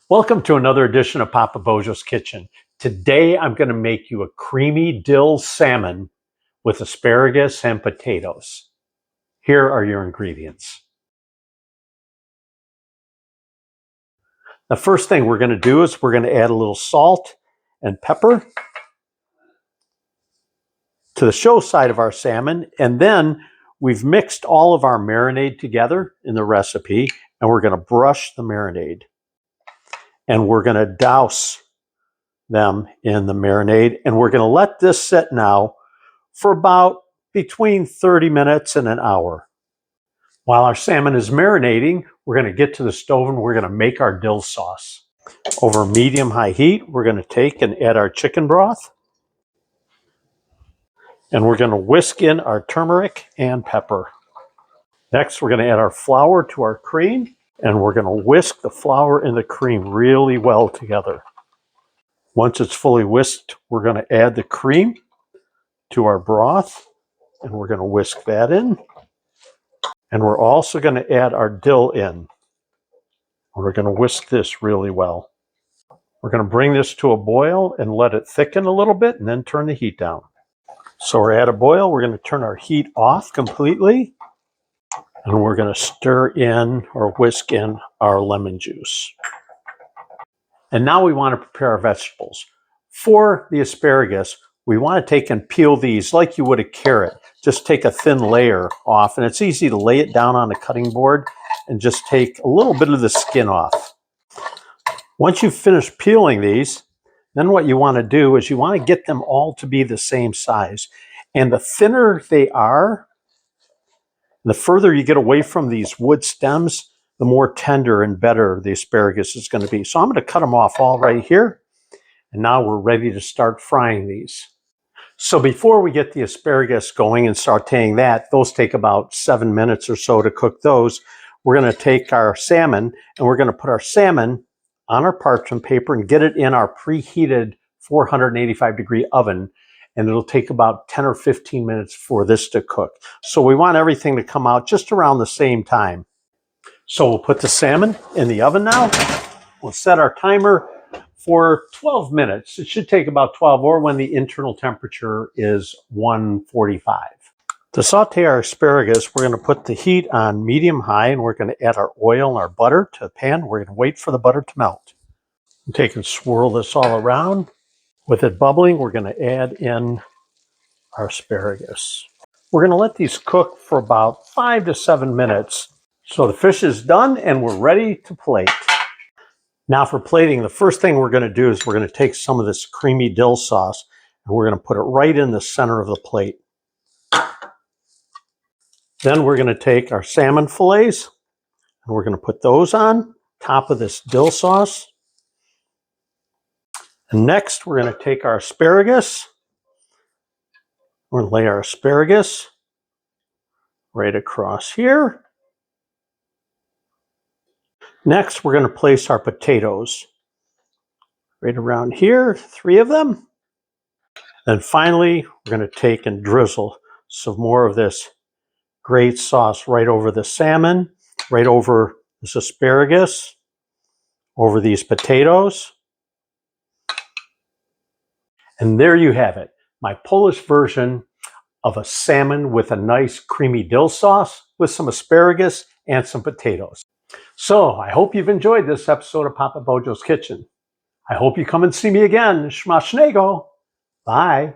Welcome to another edition of Papa Bojo's Kitchen. Today I'm going to make you a creamy dill salmon with asparagus and potatoes. Here are your ingredients. The first thing we're going to do is we're going to add a little salt and pepper to the show side of our salmon, and then we've mixed all of our marinade together in the recipe, and we're going to brush the marinade. And we're going to douse them in the marinade, and we're going to let this sit now for about between 30 minutes and an hour. While our salmon is marinating, we're going to get to the stove and we're going to make our dill sauce. Over medium-high heat, we're going to take and add our chicken broth, and we're going to whisk in our turmeric and pepper. Next, we're going to add our flour to our cream, and we're going to whisk the flour and the cream really well together. Once it's fully whisked, we're going to add the cream to our broth, and we're going to whisk that in. And we're also going to add our dill in. We're going to whisk this really well. We're going to bring this to a boil and let it thicken a little bit and then turn the heat down. So we're at a boil. We're going to turn our heat off completely. And we're going to stir in or whisk in our lemon juice. And now we want to prepare our vegetables. For the asparagus, we want to take and peel these like you would a carrot. Just take a thin layer off, and it's easy to lay it down on a cutting board and just take a little bit of the skin off. Once you've finished peeling these, then what you want to do is you want to get them all to be the same size. And the thinner they are, the further you get away from these wood stems, the more tender and better the asparagus is going to be. So I'm going to cut them off all right here. And now we're ready to start frying these. So before we get the asparagus going and sauteing that, those take about 7 minutes or so to cook those. We're going to take our salmon and we're going to put our salmon on our parchment paper and get it in our preheated 485-degree oven. And it'll take about 10 or 15 minutes for this to cook. So we want everything to come out just around the same time. So we'll put the salmon in the oven now. We'll set our timer for 12 minutes. It should take about 12, or when the internal temperature is 145. To saute our asparagus, we're going to put the heat on medium-high, and we're going to add our oil and our butter to the pan. We're going to wait for the butter to melt. And take and swirl this all around. With it bubbling, we're going to add in our asparagus. We're going to let these cook for about 5 to 7 minutes. So the fish is done and we're ready to plate. Now for plating, the first thing we're going to do is we're going to take some of this creamy dill sauce and we're going to put it right in the center of the plate. Then we're going to take our salmon fillets and we're going to put those on top of this dill sauce. And next, we're going to take our asparagus. We're going to lay our asparagus right across here. Next, we're going to place our potatoes right around here, 3 of them. Then finally, we're going to take and drizzle some more of this great sauce right over the salmon, right over this asparagus, over these potatoes. And there you have it, my Polish version of a salmon with a nice creamy dill sauce with some asparagus and some potatoes. So I hope you've enjoyed this episode of Papa Bojo's Kitchen. I hope you come and see me again. Smacznego. Bye.